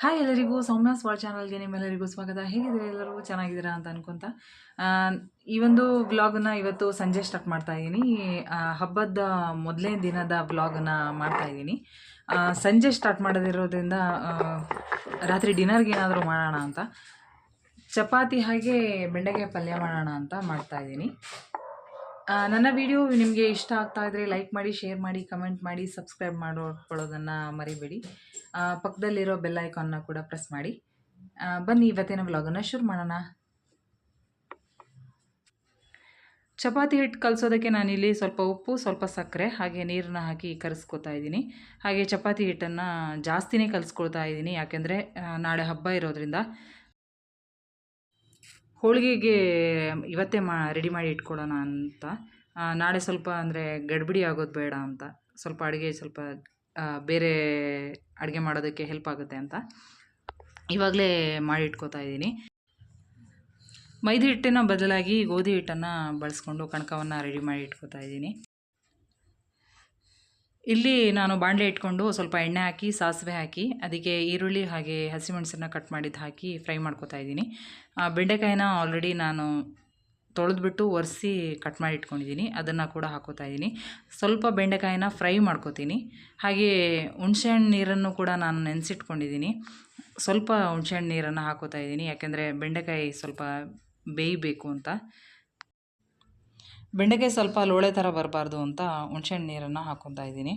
Hi ಎಲ್ಲರಿಗೂ ಸೌಮ್ಯ sword ಚಾನಲ್ಗೆ ನಿಮ್ಮೆಲ್ಲರಿಗೂ ಸ್ವಾಗತ. ಹೇಗಿದ್ದೀರಾ? ಎಲ್ಲರೂ ಚೆನ್ನಾಗಿದ್ದೀರಾ ಅಂತ ಅನ್ಕೊಂತ ಆ, ಈ ಒಂದು ವ್ಲಾಗನ್ನ ಇವತ್ತು ಸಂಜೆ ಸ್ಟಾರ್ಟ್ ಮಾಡ್ತಾ ಇದ್ದೀನಿ. ಹಬ್ಬದ ಮೊದಲನೇ ದಿನದ ವ್ಲಾಗನ್ನ ಮಾಡ್ತಾ ಇದ್ದೀನಿ. ಸಂಜೆ ಸ್ಟಾರ್ಟ್ ಮಾಡೋದಿರೋದ್ರಿಂದ ರಾತ್ರಿ ಡಿನ್ನರ್ಗೆ ಏನಾದರೂ ಮಾಡೋಣ ಅಂತ ಚಪಾತಿ ಹಾಗೆ ಬೆಂಡೆಕಾಯಿ ಪಲ್ಯ ಮಾಡೋಣ ಅಂತ ಮಾಡ್ತಾ ಇದ್ದೀನಿ. ನನ್ನ ವಿಡಿಯೋ ನಿಮಗೆ ಇಷ್ಟ ಆಗ್ತಾ ಇದ್ದರೆ ಲೈಕ್ ಮಾಡಿ, ಶೇರ್ ಮಾಡಿ, ಕಮೆಂಟ್ ಮಾಡಿ, ಸಬ್ಸ್ಕ್ರೈಬ್ ಮಾಡ್ಕೊಳ್ಳೋದನ್ನು ಮರಿಬೇಡಿ. ಪಕ್ಕದಲ್ಲಿರೋ ಬೆಲ್ ಐಕಾನ್ನ ಕೂಡ ಪ್ರೆಸ್ ಮಾಡಿ. ಬನ್ನಿ ಇವತ್ತಿನ ವ್ಲಾಗನ್ನು ಶುರು ಮಾಡೋಣ. ಚಪಾತಿ ಹಿಟ್ಟು ಕಲಿಸೋದಕ್ಕೆ ನಾನಿಲ್ಲಿ ಸ್ವಲ್ಪ ಉಪ್ಪು, ಸ್ವಲ್ಪ ಸಕ್ಕರೆ ಹಾಗೆ ನೀರನ್ನ ಹಾಕಿ ಕರೆಸ್ಕೊತಾ ಇದ್ದೀನಿ. ಹಾಗೆ ಚಪಾತಿ ಹಿಟ್ಟನ್ನು ಜಾಸ್ತಿನೇ ಕಲಿಸ್ಕೊಳ್ತಾ ಇದ್ದೀನಿ, ಯಾಕೆಂದರೆ ನಾಳೆ ಹಬ್ಬ ಇರೋದ್ರಿಂದ ಹೋಳಿಗೆಗೆ ಇವತ್ತೇ ರೆಡಿ ಮಾಡಿ ಇಟ್ಕೊಳ್ಳೋಣ ಅಂತ. ನಾಳೆ ಸ್ವಲ್ಪ ಅಂದರೆ ಗಡ್ಬಿಡಿ ಆಗೋದು ಬೇಡ ಅಂತ, ಸ್ವಲ್ಪ ಅಡುಗೆ ಸ್ವಲ್ಪ ಬೇರೆ ಅಡುಗೆ ಮಾಡೋದಕ್ಕೆ ಹೆಲ್ಪ್ ಆಗುತ್ತೆ ಅಂತ ಇವಾಗಲೇ ಮಾಡಿ ಇಟ್ಕೋತಾ ಇದ್ದೀನಿ. ಮೈದಾ ಹಿಟ್ಟಿನ ಬದಲಾಗಿ ಗೋಧಿ ಹಿಟ್ಟನ್ನು ಬಳಸ್ಕೊಂಡು ಕಣಕವನ್ನು ರೆಡಿ ಮಾಡಿ ಇಟ್ಕೋತಾ ಇದ್ದೀನಿ. ಇಲ್ಲಿ ನಾನು ಬಾಣಲೆ ಇಟ್ಕೊಂಡು ಸ್ವಲ್ಪ ಎಣ್ಣೆ ಹಾಕಿ, ಸಾಸಿವೆ ಹಾಕಿ, ಅದಕ್ಕೆ ಈರುಳ್ಳಿ ಹಾಗೆ ಹಸಿಮೆಣಸನ್ನು ಕಟ್ ಮಾಡಿದ್ದು ಹಾಕಿ ಫ್ರೈ ಮಾಡ್ಕೋತಾ ಇದ್ದೀನಿ. ಬೆಂಡೆಕಾಯಿನ ಆಲ್ರೆಡಿ ನಾನು ತೊಳೆದ್ಬಿಟ್ಟು ಒರೆಸಿ ಕಟ್ ಮಾಡಿ ಇಟ್ಕೊಂಡಿದ್ದೀನಿ, ಅದನ್ನು ಕೂಡ ಹಾಕೋತಾ ಇದ್ದೀನಿ. ಸ್ವಲ್ಪ ಬೆಂಡೆಕಾಯಿನ ಫ್ರೈ ಮಾಡ್ಕೋತೀನಿ. ಹಾಗೆ ಹುಣಸೆಹಣ್ಣು ನೀರನ್ನು ಕೂಡ ನಾನು ನೆನೆಸಿಟ್ಕೊಂಡಿದ್ದೀನಿ. ಸ್ವಲ್ಪ ಹುಣಸೆಹಣ್ಣು ನೀರನ್ನು ಹಾಕೋತಾ ಇದ್ದೀನಿ, ಯಾಕೆಂದರೆ ಬೆಂಡೆಕಾಯಿ ಸ್ವಲ್ಪ ಬೇಯಬೇಕು ಅಂತ. ಬೆಂಡೆಕಾಯಿ ಸ್ವಲ್ಪ ಲೋಳೆ ಥರ ಬರಬಾರ್ದು ಅಂತ ಹುಣಸೆಹಣ್ಣು ನೀರನ್ನು ಹಾಕ್ಕೊತಾ ಇದ್ದೀನಿ.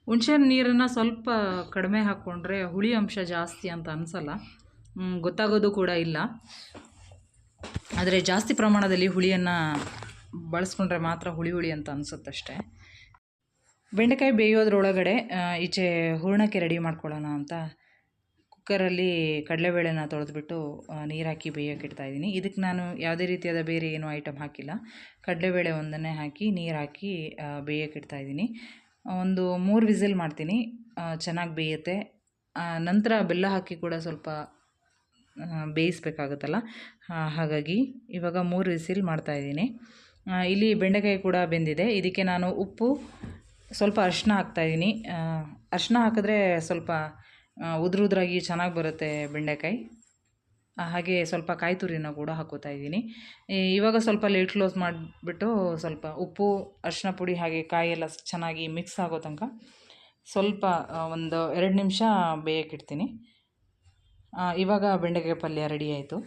ಹುಣಸೆಹಣ್ಣು ನೀರನ್ನು ಸ್ವಲ್ಪ ಕಡಿಮೆ ಹಾಕ್ಕೊಂಡ್ರೆ ಹುಳಿ ಅಂಶ ಜಾಸ್ತಿ ಅಂತ ಅನಿಸಲ್ಲ, ಗೊತ್ತಾಗೋದು ಕೂಡ ಇಲ್ಲ. ಆದರೆ ಜಾಸ್ತಿ ಪ್ರಮಾಣದಲ್ಲಿ ಹುಳಿಯನ್ನು ಬಳಸ್ಕೊಂಡ್ರೆ ಮಾತ್ರ ಹುಳಿ ಅಂತ ಅನಿಸುತ್ತಷ್ಟೆ. ಬೆಂಡೆಕಾಯಿ ಬೇಯೋದ್ರೊಳಗಡೆ ಈಚೆ ಹೂರಣಕ್ಕೆ ರೆಡಿ ಮಾಡ್ಕೊಳ್ಳೋಣ ಅಂತ ಕುಕ್ಕರಲ್ಲಿ ಕಡಲೆಬೇಳೆನ ತೊಳೆದ್ಬಿಟ್ಟು ನೀರು ಹಾಕಿ ಬೇಯೋಕೆ ಇಡ್ತಾಯಿದ್ದೀನಿ. ಇದಕ್ಕೆ ನಾನು ಯಾವುದೇ ರೀತಿಯಾದ ಬೇರೆ ಏನೂ ಐಟಮ್ ಹಾಕಿಲ್ಲ. ಕಡಲೆಬೇಳೆ ಒಂದನ್ನೇ ಹಾಕಿ ನೀರು ಹಾಕಿ ಬೇಯೋಕೆ ಇಡ್ತಾಯಿದ್ದೀನಿ. ಒಂದು 3 ವಿಸಿಲ್ ಮಾಡ್ತೀನಿ, ಚೆನ್ನಾಗಿ ಬೇಯುತ್ತೆ. ನಂತರ ಬೆಲ್ಲ ಹಾಕಿ ಕೂಡ ಸ್ವಲ್ಪ ಬೇಯಿಸ್ಬೇಕಾಗುತ್ತಲ್ಲ, ಹಾಗಾಗಿ ಇವಾಗ 3 ವಿಸಿಲ್ ಮಾಡ್ತಾಯಿದ್ದೀನಿ. ಇಲ್ಲಿ ಬೆಂಡೆಕಾಯಿ ಕೂಡ ಬೆಂದಿದೆ. ಇದಕ್ಕೆ ನಾನು ಉಪ್ಪು, ಸ್ವಲ್ಪ ಅರಿಶಿನ ಹಾಕ್ತಾಯಿದ್ದೀನಿ. ಅರಿಶಿನ ಹಾಕಿದ್ರೆ ಸ್ವಲ್ಪ ಉದ್ರಾಗಿ ಚೆನ್ನಾಗಿ ಬರುತ್ತೆ ಬೆಂಡೆಕಾಯಿ. ಹಾಗೆ ಸ್ವಲ್ಪ ಕಾಯಿ ತುರಿನ ಕೂಡ ಹಾಕೋತಾ ಇದ್ದೀನಿ. ಇವಾಗ ಸ್ವಲ್ಪ ಲಿಡ್ ಕ್ಲೋಸ್ ಮಾಡಿಬಿಟ್ಟು ಸ್ವಲ್ಪ ಉಪ್ಪು, ಅರಿಶಿನ ಪುಡಿ ಹಾಗೆ ಕಾಯಿ ಎಲ್ಲ ಚೆನ್ನಾಗಿ ಮಿಕ್ಸ್ ಆಗೋ ತನಕ ಸ್ವಲ್ಪ ಒಂದು 2 ನಿಮಿಷ ಬೇಯೋಕ್ಕಿಡ್ತೀನಿ. ಇವಾಗ ಬೆಂಡೆಕಾಯಿ ಪಲ್ಯ ರೆಡಿ ಆಯಿತು.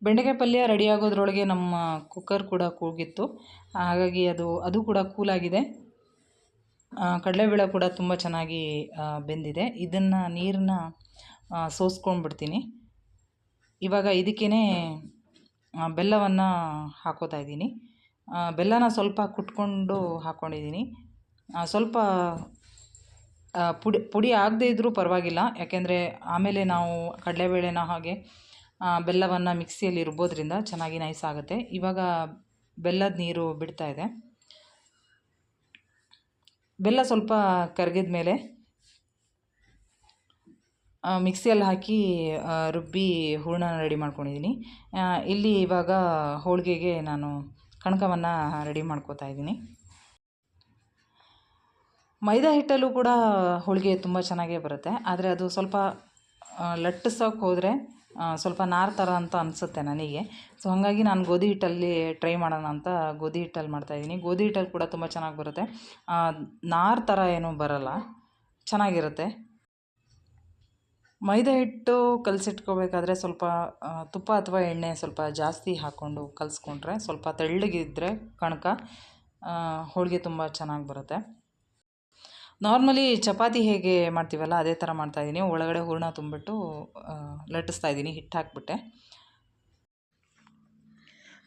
ಬೆಂಡೆಕಾಯಿ ಪಲ್ಯ ರೆಡಿ ಆಗೋದ್ರೊಳಗೆ ನಮ್ಮ ಕುಕ್ಕರ್ ಕೂಡ ಕೂಗಿತ್ತು, ಹಾಗಾಗಿ ಅದು ಕೂಡ ಕೂಲಾಗಿದೆ. ಕಡಲೆಬೇಳೆ ಕೂಡ ತುಂಬ ಚೆನ್ನಾಗಿ ಬೆಂದಿದೆ. ಇದನ್ನು ನೀರನ್ನ ಸೋಸ್ಕೊಂಡ್ಬಿಡ್ತೀನಿ. ಇವಾಗ ಇದಕ್ಕೇ ಬೆಲ್ಲವನ್ನು ಹಾಕೋತಾ ಇದ್ದೀನಿ. ಬೆಲ್ಲನ ಸ್ವಲ್ಪ ಕುಟ್ಕೊಂಡು ಹಾಕ್ಕೊಂಡಿದ್ದೀನಿ. ಸ್ವಲ್ಪ ಪುಡಿ ಆಗದೇ ಇದ್ದರೂ ಪರವಾಗಿಲ್ಲ, ಯಾಕೆಂದರೆ ಆಮೇಲೆ ನಾವು ಕಡಲೆಬೇಳೆನ ಹಾಗೆ ಬೆಲ್ಲವನ್ನು ಮಿಕ್ಸಿಯಲ್ಲಿ ರುಬ್ಬೋದ್ರಿಂದ ಚೆನ್ನಾಗಿ ನೈಸ್ ಆಗುತ್ತೆ. ಇವಾಗ ಬೆಲ್ಲದ ನೀರು ಬಿಡ್ತಾ ಇದೆ. ಬೆಲ್ಲ ಸ್ವಲ್ಪ ಕರಗಿದ ಮೇಲೆ ಮಿಕ್ಸಿಯಲ್ಲಿ ಹಾಕಿ ರುಬ್ಬಿ ಹೂರಣ ರೆಡಿ ಮಾಡ್ಕೊಂಡಿದ್ದೀನಿ. ಇಲ್ಲಿ ಇವಾಗ ಹೋಳಿಗೆಗೆ ನಾನು ಕಣಕವನ್ನು ರೆಡಿ ಮಾಡ್ಕೋತಾ ಇದ್ದೀನಿ. ಮೈದಾ ಹಿಟ್ಟಲ್ಲೂ ಕೂಡ ಹೋಳಿಗೆ ತುಂಬ ಚೆನ್ನಾಗೇ ಬರುತ್ತೆ, ಆದರೆ ಅದು ಸ್ವಲ್ಪ ಲಟ್ಟಿಸೋಕೆ ಹೋದರೆ ಸ್ವಲ್ಪ ನಾರು ಥರ ಅಂತ ಅನಿಸುತ್ತೆ ನನಗೆ. ಸೊ ಹಾಗಾಗಿ ನಾನು ಗೋಧಿ ಹಿಟ್ಟಲ್ಲಿ ಟ್ರೈ ಮಾಡೋಣ ಅಂತ ಗೋಧಿ ಹಿಟ್ಟಲ್ಲಿ ಮಾಡ್ತಾಯಿದ್ದೀನಿ. ಗೋಧಿ ಹಿಟ್ಟಲ್ಲಿ ಕೂಡ ತುಂಬ ಚೆನ್ನಾಗಿ ಬರುತ್ತೆ, ನಾರು ಥರ ಏನೂ ಬರಲ್ಲ, ಚೆನ್ನಾಗಿರುತ್ತೆ. ಮೈದಾ ಹಿಟ್ಟು ಕಲಸಿಟ್ಕೋಬೇಕಾದ್ರೆ ಸ್ವಲ್ಪ ತುಪ್ಪ ಅಥವಾ ಎಣ್ಣೆ ಸ್ವಲ್ಪ ಜಾಸ್ತಿ ಹಾಕ್ಕೊಂಡು ಕಲಿಸ್ಕೊಂಡ್ರೆ ಸ್ವಲ್ಪ ತೆಳ್ಳಗಿದ್ದರೆ ಕಣಕ ಹೋಳಿಗೆ ತುಂಬ ಚೆನ್ನಾಗಿ ಬರುತ್ತೆ. ನಾರ್ಮಲಿ ಚಪಾತಿ ಹೇಗೆ ಮಾಡ್ತೀವಲ್ಲ ಅದೇ ಥರ ಮಾಡ್ತಾಯಿದ್ದೀನಿ. ಒಳಗಡೆ ಹೂರಣ ತುಂಬಿಟ್ಟು ಲಟ್ಟಿಸ್ತಾಯಿದ್ದೀನಿ, ಹಿಟ್ಟು ಹಾಕ್ಬಿಟ್ಟೆ.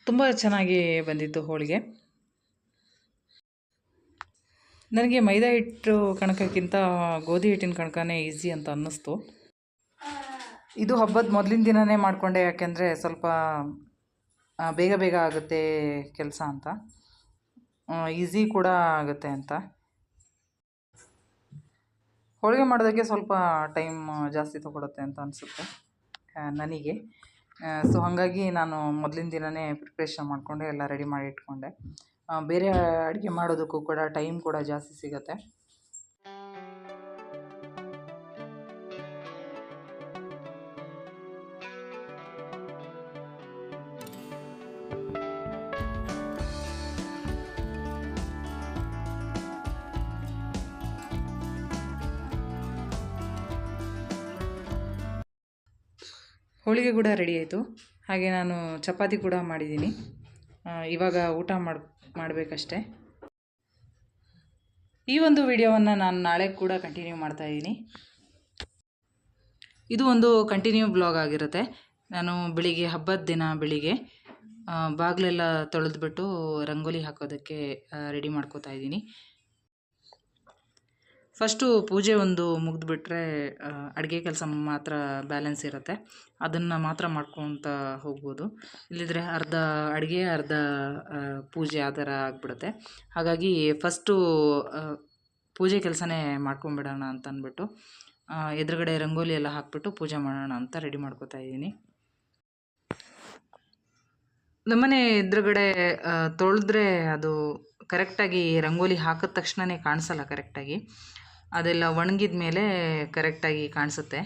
ತುಂಬ ಚೆನ್ನಾಗಿ ಬಂದಿದ್ದು ಹೋಳಿಗೆ. ನನಗೆ ಮೈದಾ ಹಿಟ್ಟು ಕಣಕಕ್ಕಿಂತ ಗೋಧಿ ಹಿಟ್ಟಿನ ಕಣಕನೇ ಈಸಿ ಅಂತ ಅನ್ನಿಸ್ತು. ಇದು ಹಬ್ಬದ ಮೊದಲಿನ ದಿನವೇ ಮಾಡಿಕೊಂಡೆ, ಯಾಕೆಂದರೆ ಸ್ವಲ್ಪ ಬೇಗ ಆಗುತ್ತೆ ಕೆಲಸ ಅಂತ, ಈಸಿ ಕೂಡ ಆಗುತ್ತೆ ಅಂತ. ಹೋಳಿಗೆ ಮಾಡೋದಕ್ಕೆ ಸ್ವಲ್ಪ ಟೈಮ್ ಜಾಸ್ತಿ ತೊಗೊಳುತ್ತೆ ಅಂತ ಅನಿಸುತ್ತೆ ನನಗೆ. ಸೊ ಹಾಗಾಗಿ ನಾನು ಮೊದಲಿನ ದಿನವೇ ಪ್ರಿಪ್ರೇಷನ್ ಮಾಡಿಕೊಂಡೆ, ಎಲ್ಲ ರೆಡಿ ಮಾಡಿ ಇಟ್ಕೊಂಡೆ. ಬೇರೆ ಅಡುಗೆ ಮಾಡೋದಕ್ಕೂ ಕೂಡ ಟೈಮ್ ಕೂಡ ಜಾಸ್ತಿ ಸಿಗುತ್ತೆ. ಹೋಳಿಗೆ ಕೂಡ ರೆಡಿ ಆಯಿತು. ಹಾಗೆ ನಾನು ಚಪಾತಿ ಕೂಡ ಮಾಡಿದ್ದೀನಿ. ಇವಾಗ ಊಟ ಮಾಡಬೇಕಷ್ಟೆ. ಈ ಒಂದು ವಿಡಿಯೋವನ್ನು ನಾನು ನಾಳೆ ಕೂಡ ಕಂಟಿನ್ಯೂ ಮಾಡ್ತಾಯಿದ್ದೀನಿ. ಇದು ಒಂದು ಕಂಟಿನ್ಯೂ ಬ್ಲಾಗ್ ಆಗಿರುತ್ತೆ. ನಾನು ಬೆಳಿಗ್ಗೆ ಹಬ್ಬದ ದಿನ ಬೆಳಿಗ್ಗೆ ಬಾಗಿಲೆಲ್ಲ ತೊಳೆದ್ಬಿಟ್ಟು ರಂಗೋಲಿ ಹಾಕೋದಕ್ಕೆ ರೆಡಿ ಮಾಡ್ಕೋತಾ ಇದ್ದೀನಿ. ಫಸ್ಟು ಪೂಜೆ ಒಂದು ಮುಗಿದ್ಬಿಟ್ರೆ ಅಡುಗೆ ಕೆಲಸ ಮಾತ್ರ ಬ್ಯಾಲೆನ್ಸ್ ಇರುತ್ತೆ. ಅದನ್ನು ಮಾತ್ರ ಮಾಡ್ಕೊತ ಹೋಗ್ಬೋದು. ಇಲ್ಲಿದ್ರೆ ಅರ್ಧ ಅಡುಗೆ ಅರ್ಧ ಪೂಜೆ ಆ ಥರ ಆಗಿಬಿಡುತ್ತೆ. ಹಾಗಾಗಿ ಫಸ್ಟು ಪೂಜೆ ಕೆಲಸನೇ ಮಾಡ್ಕೊಂಬಿಡೋಣ ಅಂತ ಅಂದ್ಬಿಟ್ಟು ಎದುರುಗಡೆ ರಂಗೋಲಿ ಎಲ್ಲ ಹಾಕ್ಬಿಟ್ಟು ಪೂಜೆ ಮಾಡೋಣ ಅಂತ ರೆಡಿ ಮಾಡ್ಕೋತಾ ಇದ್ದೀನಿ. ನಮ್ಮನೆ ಎದುರುಗಡೆ ತೊಳೆದ್ರೆ ಅದು ಕರೆಕ್ಟಾಗಿ ರಂಗೋಲಿ ಹಾಕಿದ ತಕ್ಷಣವೇ ಕಾಣಿಸಲ್ಲ. ಕರೆಕ್ಟಾಗಿ ಅದೆಲ್ಲ ಒಣಗಿದ ಮೇಲೆ ಕರೆಕ್ಟಾಗಿ ಕಾಣಿಸುತ್ತೆ.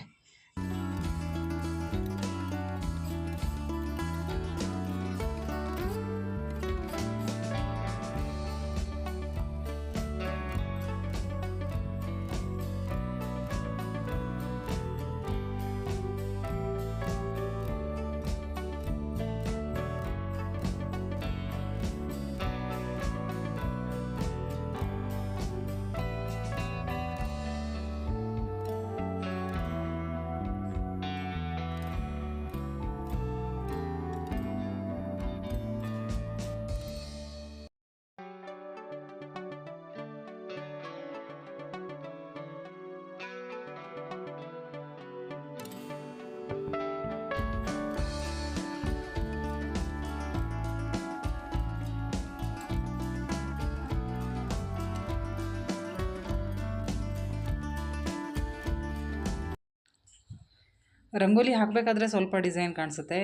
ರಂಗೋಲಿ ಹಾಕಬೇಕಾದ್ರೆ ಸ್ವಲ್ಪ ಡಿಸೈನ್ ಕಾಣಿಸುತ್ತೆ.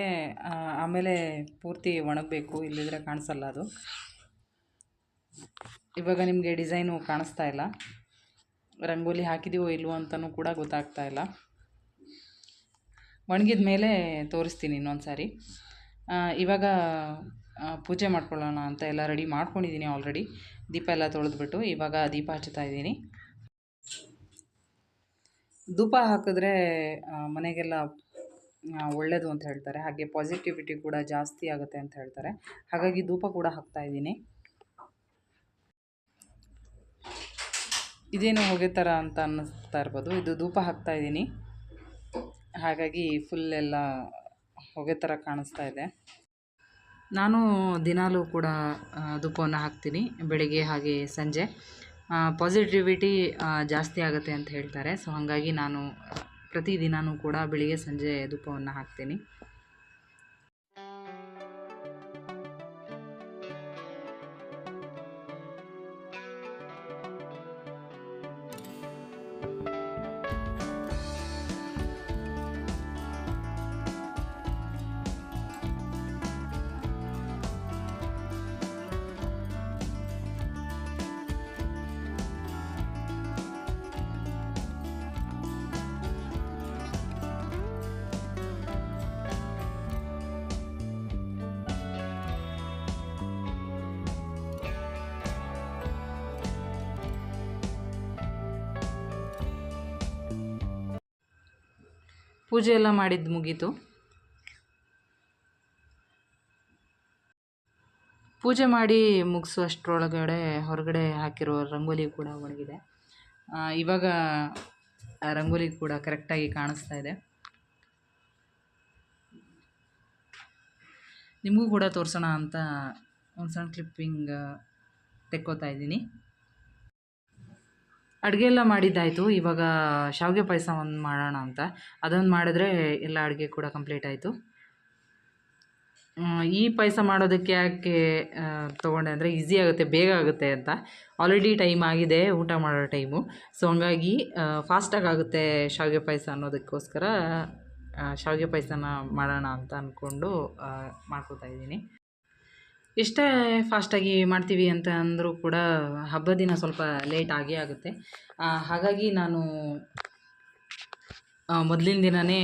ಆಮೇಲೆ ಪೂರ್ತಿ ಒಣಗಬೇಕು, ಇಲ್ಲಿದ್ರೆ ಕಾಣಿಸಲ್ಲ ಅದು. ಇವಾಗ ನಿಮಗೆ ಡಿಸೈನು ಕಾಣಿಸ್ತಾ ಇಲ್ಲ. ರಂಗೋಲಿ ಹಾಕಿದೀವೋ ಇಲ್ವೋ ಅಂತಲೂ ಕೂಡ ಗೊತ್ತಾಗ್ತಾ ಇಲ್ಲ. ಒಣಗಿದ ಮೇಲೆ ತೋರಿಸ್ತೀನಿ ಇನ್ನೊಂದು ಸಾರಿ. ಇವಾಗ ಪೂಜೆ ಮಾಡ್ಕೊಳ್ಳೋಣ ಅಂತ ಎಲ್ಲ ರೆಡಿ ಮಾಡ್ಕೊಂಡಿದ್ದೀನಿ ಆಲ್ರೆಡಿ. ದೀಪ ಎಲ್ಲ ತೊಳೆದ್ಬಿಟ್ಟು ಇವಾಗ ದೀಪ ಹಚ್ಚುತ್ತಾ ಇದ್ದೀನಿ. ಧೂಪ ಹಾಕಿದ್ರೆ ಮನೆಗೆಲ್ಲ ಒಳ್ಳೆಯದು ಅಂತ ಹೇಳ್ತಾರೆ. ಹಾಗೆ ಪಾಸಿಟಿವಿಟಿ ಕೂಡ ಜಾಸ್ತಿ ಆಗುತ್ತೆ ಅಂತ ಹೇಳ್ತಾರೆ. ಹಾಗಾಗಿ ಧೂಪ ಕೂಡ ಹಾಕ್ತಾ ಇದ್ದೀನಿ. ಇದೇನು ಹೊಗೆ ಥರ ಅಂತ ಅನ್ನಿಸ್ತಾ ಇರ್ಬೋದು. ಇದು ಧೂಪ ಹಾಕ್ತಾ ಇದ್ದೀನಿ, ಹಾಗಾಗಿ ಫುಲ್ ಎಲ್ಲ ಹೊಗೆ ಥರ ಕಾಣಿಸ್ತಾ ಇದೆ. ನಾನು ದಿನಾಲೂ ಕೂಡ ಧೂಪವನ್ನು ಹಾಕ್ತೀನಿ, ಬೆಳಿಗ್ಗೆ ಹಾಗೆ ಸಂಜೆ. ಪಾಸಿಟಿವಿಟಿ ಜಾಸ್ತಿ ಆಗುತ್ತೆ ಅಂತ ಹೇಳ್ತಾರೆ. ಸೊ ಹಾಗಾಗಿ ನಾನು ಪ್ರತಿದಿನವೂ ಕೂಡ ಬೆಳಿಗ್ಗೆ ಸಂಜೆ ಧೂಪವನ್ನು ಹಾಕ್ತೀನಿ. ಪೂಜೆ ಎಲ್ಲ ಮಾಡಿದ್ದು ಮುಗೀತು. ಪೂಜೆ ಮಾಡಿ ಮುಗಿಸುವಷ್ಟರೊಳಗಡೆ ಹೊರಗಡೆ ಹಾಕಿರೋ ರಂಗೋಲಿ ಕೂಡ ಒಣಗಿದೆ. ಇವಾಗ ರಂಗೋಲಿ ಕೂಡ ಕರೆಕ್ಟಾಗಿ ಕಾಣಿಸ್ತಾ ಇದೆ. ನಿಮಗೂ ಕೂಡ ತೋರಿಸೋಣ ಅಂತ ಒಂದು ಸಣ್ಣ ಕ್ಲಿಪ್ಪಿಂಗ್ ತೆಕ್ಕೋತಾ ಇದ್ದೀನಿ. ಅಡುಗೆ ಎಲ್ಲ ಮಾಡಿದ್ದಾಯಿತು. ಇವಾಗ ಶಾವಿಗೆ ಪಾಯಸ ಒಂದು ಮಾಡೋಣ ಅಂತ, ಅದೊಂದು ಮಾಡಿದ್ರೆ ಎಲ್ಲ ಅಡುಗೆ ಕೂಡ ಕಂಪ್ಲೀಟ್ ಆಯಿತು. ಈ ಪಾಯಸ ಮಾಡೋದಕ್ಕೆ ಯಾಕೆ ತೊಗೊಂಡೆ ಅಂದರೆ ಈಸಿ ಆಗುತ್ತೆ, ಬೇಗ ಆಗುತ್ತೆ ಅಂತ. ಆಲ್ರೆಡಿ ಟೈಮ್ ಆಗಿದೆ, ಊಟ ಮಾಡೋ ಟೈಮು. ಸೊ ಹಂಗಾಗಿ ಫಾಸ್ಟಾಗಿ ಆಗುತ್ತೆ ಶಾವಿಗೆ ಪಾಯಸ ಅನ್ನೋದಕ್ಕೋಸ್ಕರ ಶಾವಿಗೆ ಪಾಯಸನ ಮಾಡೋಣ ಅಂತ ಅಂದ್ಕೊಂಡು ಮಾಡ್ಕೋತಾ ಇದ್ದೀನಿ. ಎಷ್ಟೇ ಫಾಸ್ಟಾಗಿ ಮಾಡ್ತೀವಿ ಅಂತ ಅಂದರೂ ಕೂಡ ಹಬ್ಬದ ದಿನ ಸ್ವಲ್ಪ ಲೇಟ್ ಆಗೇ ಆಗುತ್ತೆ. ಹಾಗಾಗಿ ನಾನು ಮೊದಲಿನ ದಿನವೇ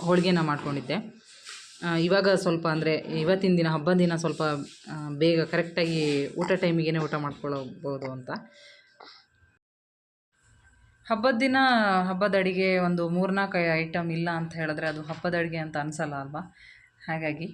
ಹೋಳಿಗೆನ ಮಾಡ್ಕೊಂಡಿದ್ದೆ. ಇವಾಗ ಸ್ವಲ್ಪ ಅಂದರೆ ಇವತ್ತಿನ ದಿನ ಹಬ್ಬದ ದಿನ ಸ್ವಲ್ಪ ಬೇಗ ಕರೆಕ್ಟಾಗಿ ಊಟ ಟೈಮಿಗೆ ಊಟ ಮಾಡ್ಕೊಳ್ಳಬಹುದು ಅಂತ. ಹಬ್ಬದ ದಿನ ಹಬ್ಬದ ಅಡುಗೆ ಒಂದು 3-4 ಐಟಮ್ ಇಲ್ಲ ಅಂತ ಹೇಳಿದ್ರೆ ಅದು ಹಬ್ಬದ ಅಡುಗೆ ಅಂತ ಅನಿಸಲ್ಲ ಅಲ್ವಾ? ಹಾಗಾಗಿ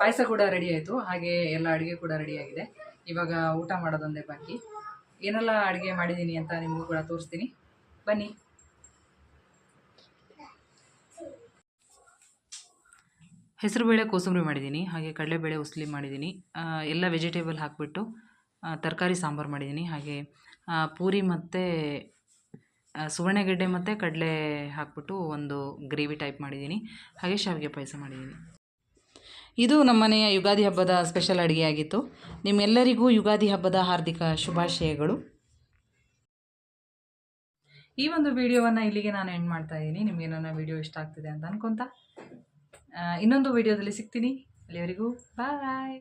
ಪಾಯಸ ಕೂಡ ರೆಡಿ ಆಯಿತು, ಹಾಗೆ ಎಲ್ಲ ಅಡುಗೆ ಕೂಡ ರೆಡಿಯಾಗಿದೆ. ಇವಾಗ ಊಟ ಮಾಡೋದೊಂದೇ ಬಾಕಿ. ಏನೆಲ್ಲ ಅಡುಗೆ ಮಾಡಿದ್ದೀನಿ ಅಂತ ನಿಮಗೂ ಕೂಡ ತೋರಿಸ್ತೀನಿ, ಬನ್ನಿ. ಹೆಸರುಬೇಳೆ ಕೋಸಂಬರಿ ಮಾಡಿದ್ದೀನಿ, ಹಾಗೆ ಕಡಲೆಬೇಳೆ ಉಸ್ಲಿ ಮಾಡಿದ್ದೀನಿ. ಎಲ್ಲ ವೆಜಿಟೇಬಲ್ ಹಾಕಿಬಿಟ್ಟು ತರಕಾರಿ ಸಾಂಬಾರು ಮಾಡಿದ್ದೀನಿ. ಹಾಗೆ ಪೂರಿ ಮತ್ತು ಸುವರ್ಣಗೆಡ್ಡೆ ಮತ್ತು ಕಡಲೆ ಹಾಕ್ಬಿಟ್ಟು ಒಂದು ಗ್ರೇವಿ ಟೈಪ್ ಮಾಡಿದ್ದೀನಿ. ಹಾಗೆ ಶಾವಿಗೆ ಪಾಯಸ ಮಾಡಿದ್ದೀನಿ. ಇದು ನಮ್ಮನೆಯ ಯುಗಾದಿ ಹಬ್ಬದ ಸ್ಪೆಷಲ್ ಅಡುಗೆ ಆಗಿತ್ತು. ನಿಮ್ಮೆಲ್ಲರಿಗೂ ಯುಗಾದಿ ಹಬ್ಬದ ಹಾರ್ದಿಕ ಶುಭಾಶಯಗಳು. ಈ ಒಂದು ವಿಡಿಯೋವನ್ನು ಇಲ್ಲಿಗೆ ನಾನು ಎಂಡ್ ಮಾಡ್ತಾ ಇದ್ದೀನಿ. ನಿಮಗೆ ನನ್ನ ವಿಡಿಯೋ ಇಷ್ಟ ಆಗ್ತಿದೆ ಅಂತ ಅನ್ಕೊತಾ ಇನ್ನೊಂದು ವಿಡಿಯೋದಲ್ಲಿ ಸಿಗ್ತೀನಿ. ಅಲ್ಲಿವರೆಗೂ ಬಾಯ್.